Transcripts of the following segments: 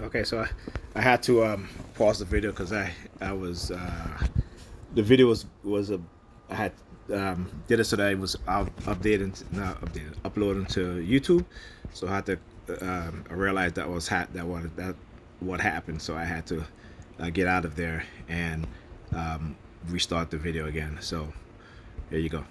Okay, so I had to pause the video because I was the video was a I had did it so that it was updated, not updated, uploaded to YouTube. So I had to I realized that what happened. So I had to get out of there and restart the video again. So there you go.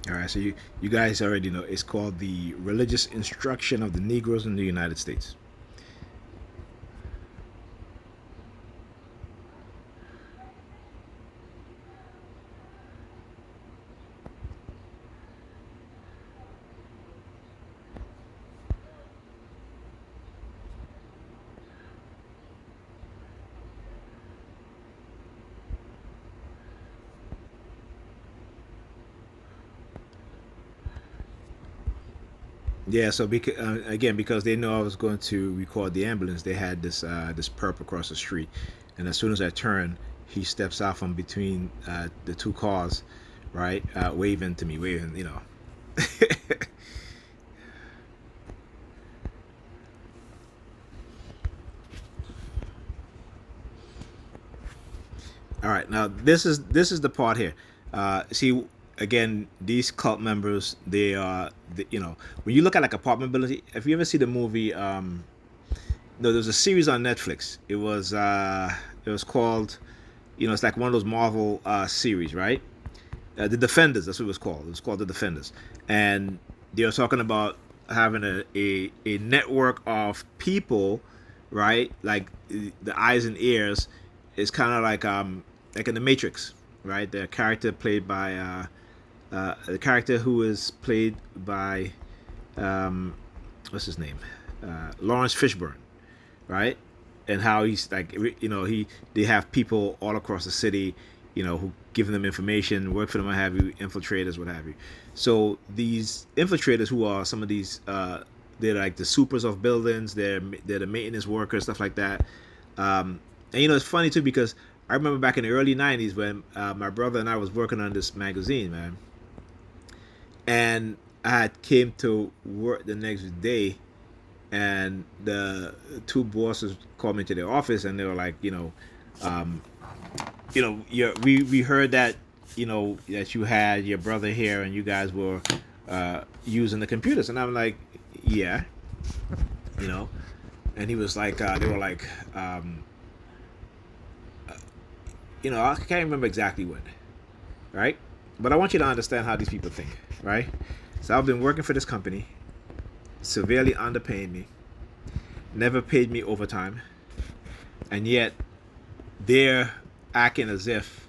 All right, so you guys already know it's called the Religious Instruction of the Negroes in the United States. Yeah, so again, because they know I was going to record the ambulance, they had this perp across the street, and as soon as I turn, he steps out from between the two cars, right, waving to me, waving, you know. All right, now this is the part here. See, again, these cult members, they are, you know, when you look at like apartment buildings, if you ever see the movie, no, there's a series on Netflix. It was called, you know, it's like one of those Marvel series, right? The Defenders, that's what it was called. It was called The Defenders, and they were talking about having a network of people, right? Like the eyes and ears is kind of like in the Matrix, right? The character played by the character who is played by um, what's his name, Lawrence Fishburne, right? And how he's like, you know, they have people all across the city, you know, who giving them information, work for them, what have you, infiltrators, what have you. So these infiltrators, who are some of these, they're like the supers of buildings, they're the maintenance workers, stuff like that. And you know, it's funny too because I remember back in the early '90s when my brother and I was working on this magazine, man, and I had came to work the next day, and the two bosses called me to their office, and they were like, um, we heard that, that you had your brother here, and you guys were using the computers, and I'm like, yeah, you know, and he was like, they were like, I can't remember exactly when, right? But I want you to understand how these people think, right? So I've been working for this company, severely underpaying me, never paid me overtime, and yet they're acting as if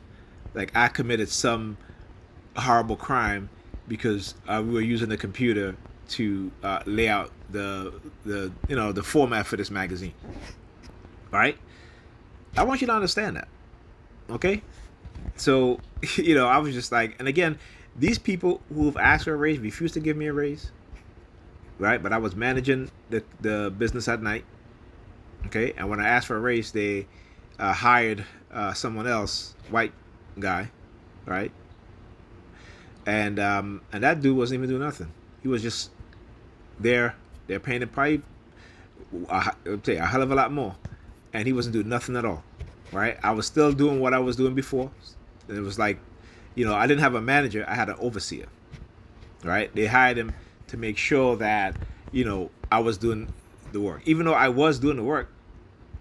like I committed some horrible crime because we were using the computer to lay out the format for this magazine, right? I want you to understand that, okay? So I was just like, and again, these people who've asked for a raise refused to give me a raise, right? But I was managing the business at night, okay? And when I asked for a raise, they hired someone else, white guy, right? And that dude wasn't even doing nothing. He was just there. They're paying him probably I'd say a hell of a lot more, and he wasn't doing nothing at all, right? I was still doing what I was doing before. It was like, I didn't have a manager. I had an overseer, right? They hired him to make sure that I was doing the work, even though I was doing the work.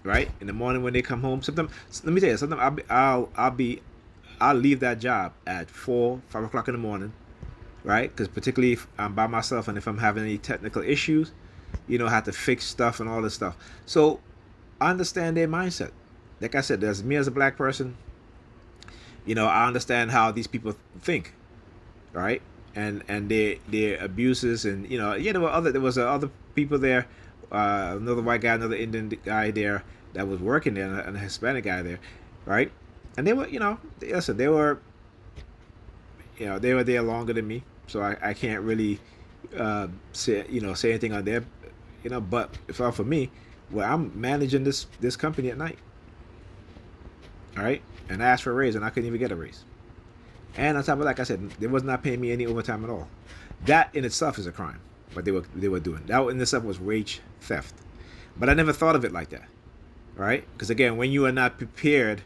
Right in the morning when they come home, sometimes let me tell you, sometimes I'll leave that job at 4, 5 o'clock in the morning, right? Because particularly if I'm by myself and if I'm having any technical issues, I have to fix stuff and all this stuff. So I understand their mindset. Like I said, as me as a black person, I understand how these people think, right? And their abuses, and there was other people there, another white guy, another Indian guy there that was working there, and a Hispanic guy there, right? And they were, listen, they were there longer than me, so I can't really say anything on their, but if not for me, well, I'm managing this company at night, all right, and I asked for a raise and I couldn't even get a raise. And on top of that, like I said, they was not paying me any overtime at all. That in itself is a crime. What they were doing. That in itself was wage theft. But I never thought of it like that, right? Because again, when you are not prepared,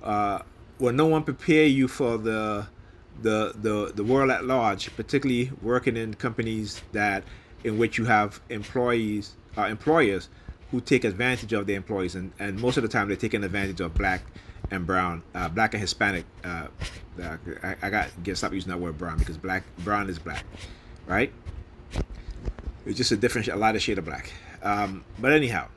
when no one prepare you for the world at large, particularly working in companies that in which you have employers who take advantage of their employees, and most of the time they're taking advantage of black and brown, black and Hispanic. I got to stop using that word brown, because brown is black, right? It's just a lighter shade of black. But anyhow,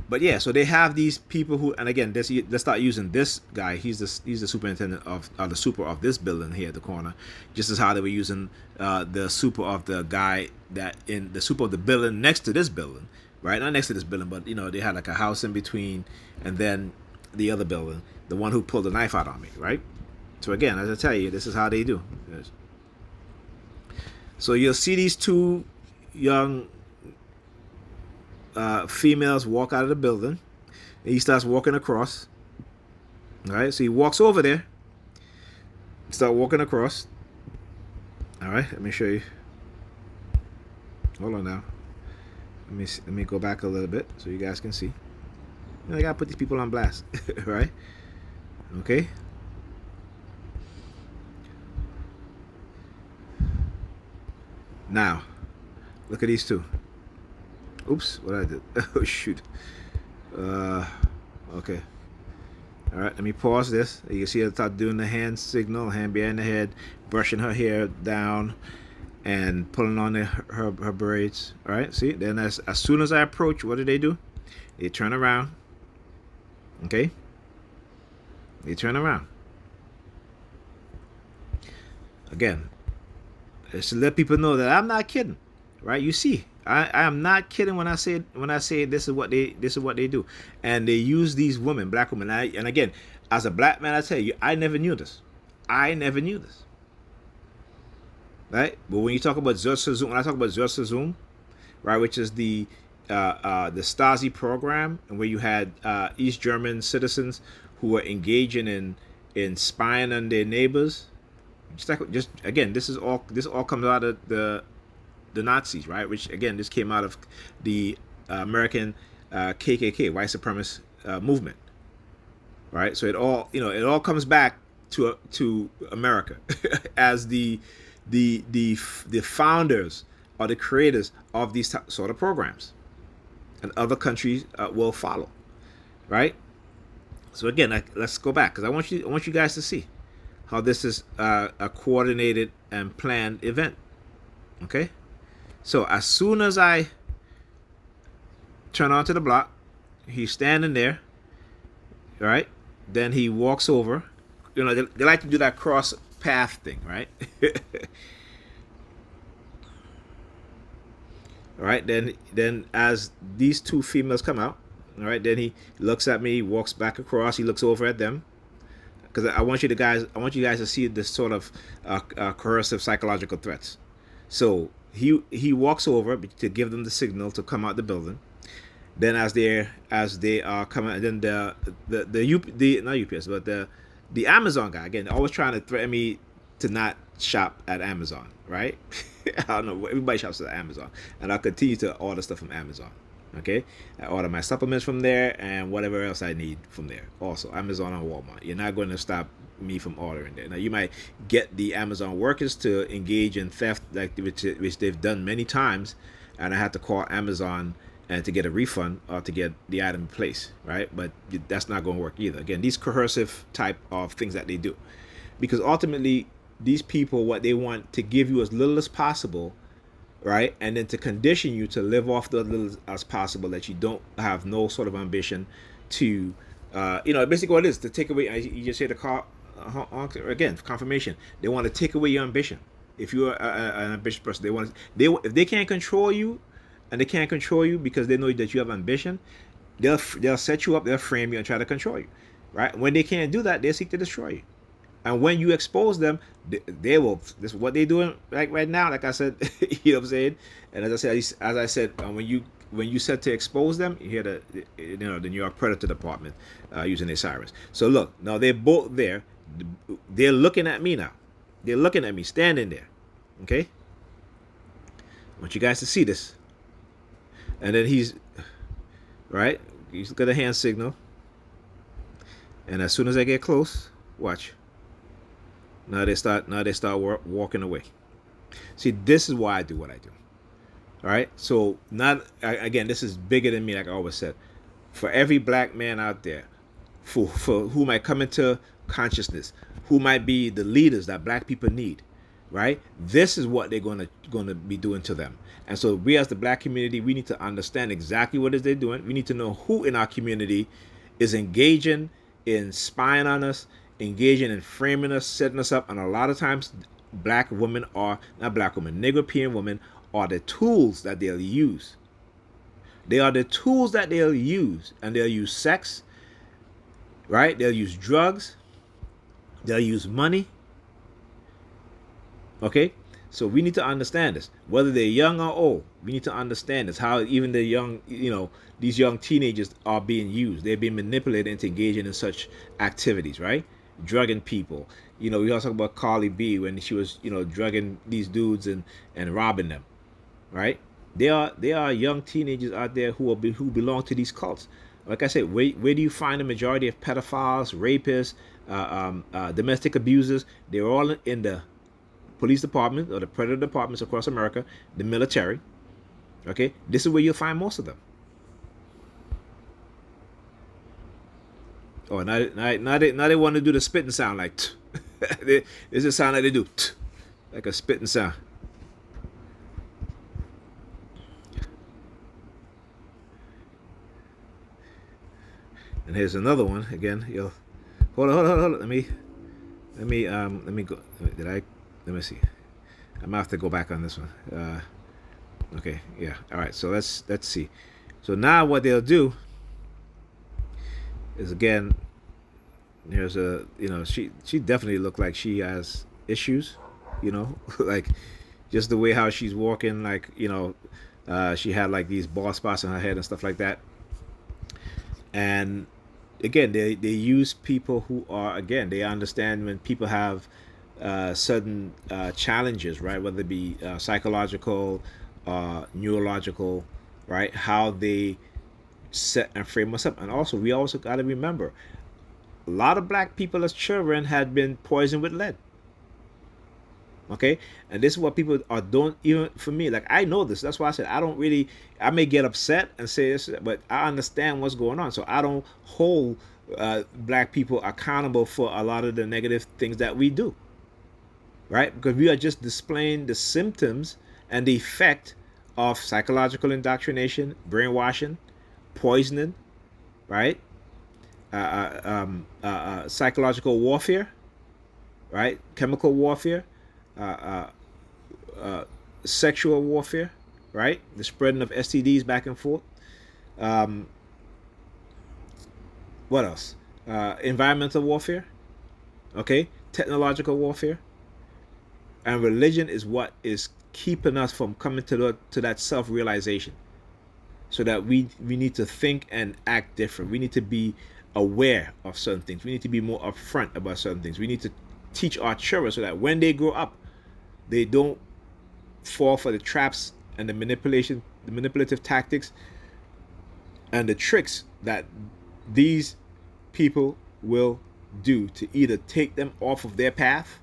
but yeah, so they have these people who, and again, let's start using this guy. He's the superintendent of the super of this building here at the corner, just as how they were using the super of the guy that in the super of the building next to this building, right? Not next to this building, but they had like a house in between, and then the other building, the one who pulled the knife out on me, right? So again, as I tell you, this is how they do. Yes. So you'll see these two young females walk out of the building, and he starts walking across. All right, so he walks over there, start walking across. All right, let me show you. Hold on now. Let me go back a little bit so you guys can see. I gotta put these people on blast, right? Okay. Now, look at these two. Oops, what I did? Oh shoot. Okay. All right, let me pause this. You can see her start doing the hand signal, hand behind the head, brushing her hair down, and pulling on her braids. All right, see. Then as soon as I approach, what do? They turn around. Okay. They turn around. Again, just to let people know that I'm not kidding, right? You see, I am not kidding when I say this is what they do, and they use these women, black women. And again, as a black man, I tell you, I never knew this. Right? But when you talk about Zoom, when I talk about Zoom, right, which is the Stasi program, and where you had East German citizens who were engaging in spying on their neighbors. Just again, this all comes out of the Nazis, right? Which again, this came out of the American KKK, white supremacist movement, right? So it all comes back to America as the founders or the creators of these sort of programs, and other countries will follow, right? So again, let's go back, because I want you guys to see how this is a coordinated and planned event. Okay, so as soon as I turn onto the block, he's standing there, right? Then he walks over. They like to do that cross path thing, right? All right, then as these two females come out, all right, then he looks at me, walks back across, he looks over at them, because I want you guys to see this sort of coercive psychological threats. So he walks over to give them the signal to come out the building. Then as they are coming, and then not UPS, but the Amazon guy, again, always trying to threaten me to not shop at Amazon, right? I don't know, everybody shops at Amazon, and I'll continue to order stuff from Amazon. Okay, I order my supplements from there and whatever else I need from there. Also, Amazon and Walmart. You're not going to stop me from ordering there. Now you might get the Amazon workers to engage in theft, like which they've done many times, and I had to call Amazon and to get a refund or to get the item in place, right? But that's not going to work either. Again, these coercive type of things that they do, because ultimately these people, what they want to give you as little as possible, right, and then to condition you to live off the little as possible, that you don't have no sort of ambition to, basically what it is to take away. You just say the car again, confirmation. They want to take away your ambition. If you're an ambitious person, if they can't control you, and they can't control you because they know that you have ambition, they'll set you up, they'll frame you and try to control you, right? When they can't do that, they seek to destroy you. And when you expose them, they will. This is what they're doing like right now. Like I said, you know what I'm saying. And as I said, when you said to expose them, you hear the New York Predator Department using their sirens. So look, now they're both there. They're looking at me now. They're looking at me standing there. Okay. I want you guys to see this. And then he's got a hand signal. And as soon as I get close, watch. Now they start walking away. See, this is why I do what I do. All right. So again, this is bigger than me, like I always said. For every black man out there, for who might come into consciousness, who might be the leaders that black people need, right? This is what they're gonna be doing to them. And so we as the black community, we need to understand exactly what it is they're doing. We need to know who in our community is engaging in spying on us, engaging in framing us, setting us up. And a lot of times black women are not black women, Negro women are the tools that they'll use. They are the tools that they'll use, and they'll use sex, right? They'll use drugs, they'll use money. Okay, so we need to understand this, whether they're young or old. We need to understand this, how even the young, these young teenagers are being used. They're being manipulated into engaging in such activities, right? Drugging people. We also talk about Carly B when she was, drugging these dudes and robbing them, right? There are young teenagers out there who belong to these cults. Like I said, where do you find the majority of pedophiles, rapists, domestic abusers? They're all in the police department or the predator departments across America, the military. Okay, this is where you'll find most of them. Oh, now they want to do the spitting sound like. This is a sound that they do, like a spitting sound. And here's another one again. Hold on. Let me go. Let me see. I'm gonna have to go back on this one. Okay, yeah. All right. So let's see. So now what they'll do is, again, there's she definitely looked like she has issues. Like just the way how she's walking, like she had like these bald spots on her head and stuff like that. And again, they use people who are, again, they understand when people have certain challenges, right? Whether it be psychological, neurological, right? How they set and frame us up. And also, we also got to remember, a lot of black people as children had been poisoned with lead. Okay, and this is what people are doing. Even for me, like, I know this. That's why I said I may get upset and say this, but I understand what's going on. So I don't hold black people accountable for a lot of the negative things that we do, right? Because we are just displaying the symptoms and the effect of psychological indoctrination, brainwashing, poisoning, right? Psychological warfare, right? Chemical warfare. Sexual warfare, right? The spreading of STDs back and forth. What else? Environmental warfare, okay? Technological warfare. And religion is what is keeping us from coming to that self-realization, so that we need to think and act different. We need to be aware of certain things. We need to be more upfront about certain things. We need to teach our children so that when they grow up, they don't fall for the traps and the manipulative tactics and the tricks that these people will do to either take them off of their path,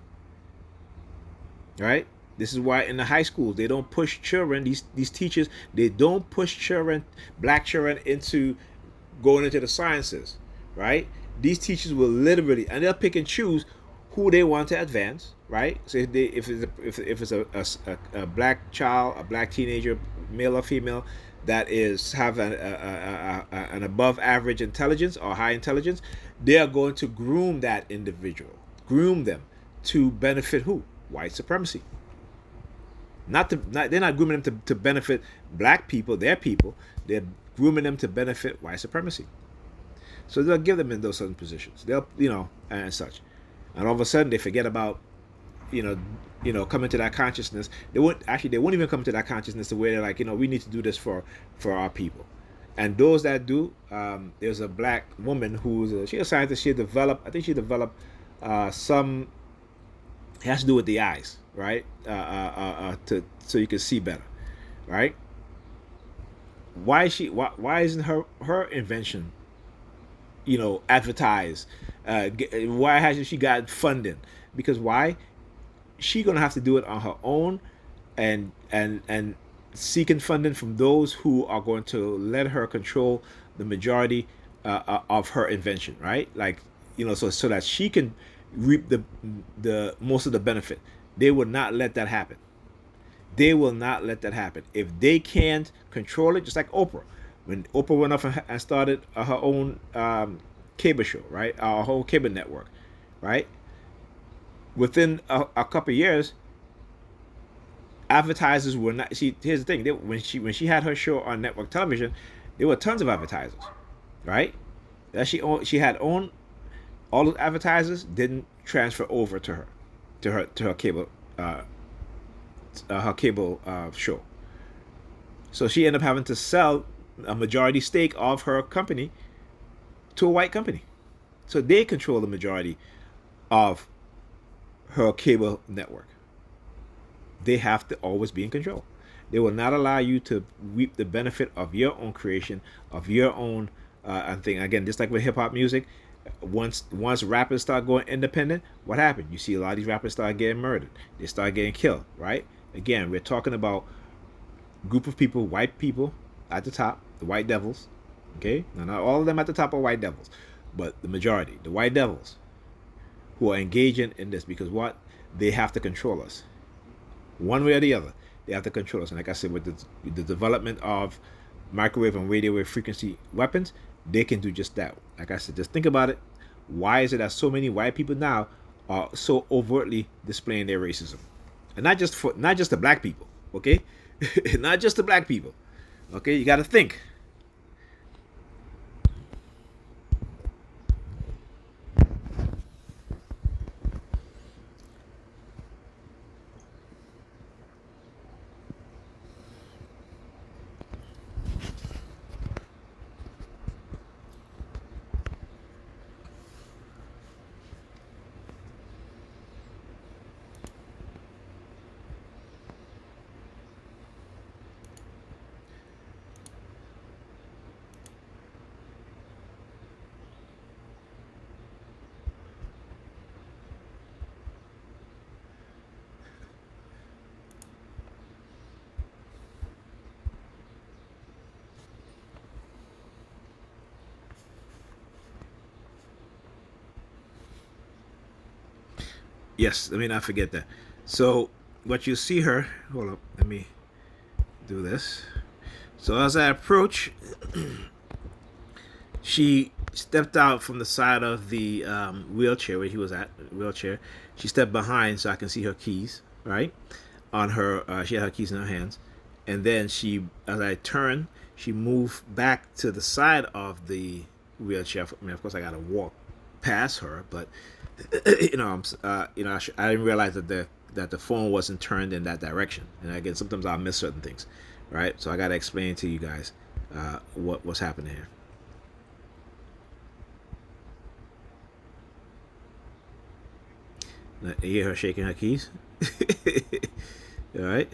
right? This is why in the high schools they don't push children. These teachers, they don't push children, black children, into going into the sciences, right? These teachers will literally, and they'll pick and choose who they want to advance, right? So if it's a black child, a black teenager, male or female, that is have an above average intelligence or high intelligence, they are going to groom that individual, groom them to benefit who? White supremacy. They're not grooming them to benefit black people, their people. They're grooming them to benefit white supremacy. So they'll give them in those certain positions. They'll, and such. And all of a sudden they forget about, you know, coming to that consciousness. They won't even come to that consciousness to where they're like, we need to do this for our people. And those that do, there's a black woman she's a scientist. I think she developed some. It has to do with the eyes, right? So you can see better, right? Why isn't her invention, advertised? Why hasn't she got funding? Because why? She gonna have to do it on her own, and seeking funding from those who are going to let her control the majority of her invention, right? Like, so that she can reap the most of the benefit. They will not let that happen. They will not let that happen. If they can't control it, just like Oprah. When Oprah went off and started her own cable show, right? Our whole cable network, right? Within a couple of years, advertisers were not. See, here's the thing: when she had her show on network television, there were tons of advertisers, right? That she had owned. All those advertisers didn't transfer over to her cable show. So she ended up having to sell a majority stake of her company to a white company. So they control the majority of her cable network. They have to always be in control. They will not allow you to reap the benefit of your own creation, of your own thing. Again, just like with hip hop music, once rappers start going independent, what happened? You see a lot of these rappers start getting murdered. They start getting killed, right? Again, we're talking about group of people, white people at the top, the white devils. Okay, now not all of them at the top are white devils, but the majority, the white devils, who are engaging in this because what? They have to control us, one way or the other. They have to control us, and like I said, with the development of microwave and radio wave frequency weapons, they can do just that. Like I said, just think about it. Why is it that so many white people now are so overtly displaying their racism, and not just the black people, okay? Not just the black people, okay? You got to think. Yes, let me not forget that. So what you see her, hold up, let me do this. So as I approach, she stepped out from the side of the wheelchair where he was at. Wheelchair. She stepped behind so I can see her keys. Right, on her, she had her keys in her hands, and then as I turned, she moved back to the side of the wheelchair. I mean, of course, I gotta walk past her, but I didn't realize that the phone wasn't turned in that direction. And again, sometimes I'll miss certain things, right? So I gotta explain to you guys what's happening here. You hear her shaking her keys? All right.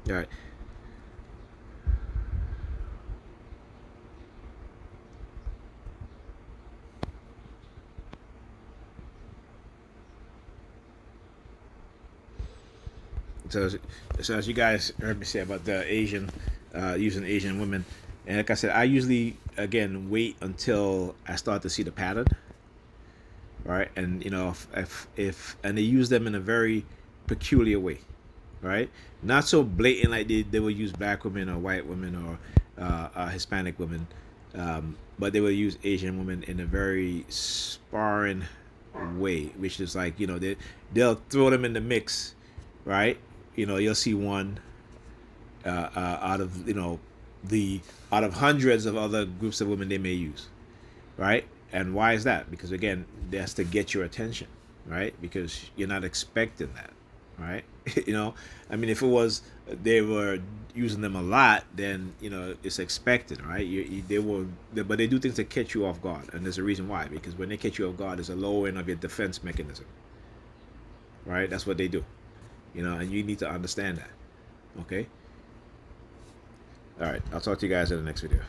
All right. So, so as you guys heard me say about the Asian, using Asian women, and like I said, I usually again wait until I start to see the pattern, right? And you know, if and they use them in a very peculiar way, right? Not so blatant like they will use black women or white women or Hispanic women, but they will use Asian women in a very sparring way, which is like, you know, they'll throw them in the mix, right? You know, you'll see one out of, you know, the out of hundreds of other groups of women they may use, right? And why is that? Because again, that's to get your attention, right? Because you're not expecting that, right? You know, I mean, if it was they were using them a lot, then you know it's expected, right? They will, but they do things to catch you off guard, and there's a reason why. Because when they catch you off guard, there's a lowering of your defense mechanism, right? That's what they do, you know, and you need to understand that. Okay. All right. I'll talk to you guys in the next video.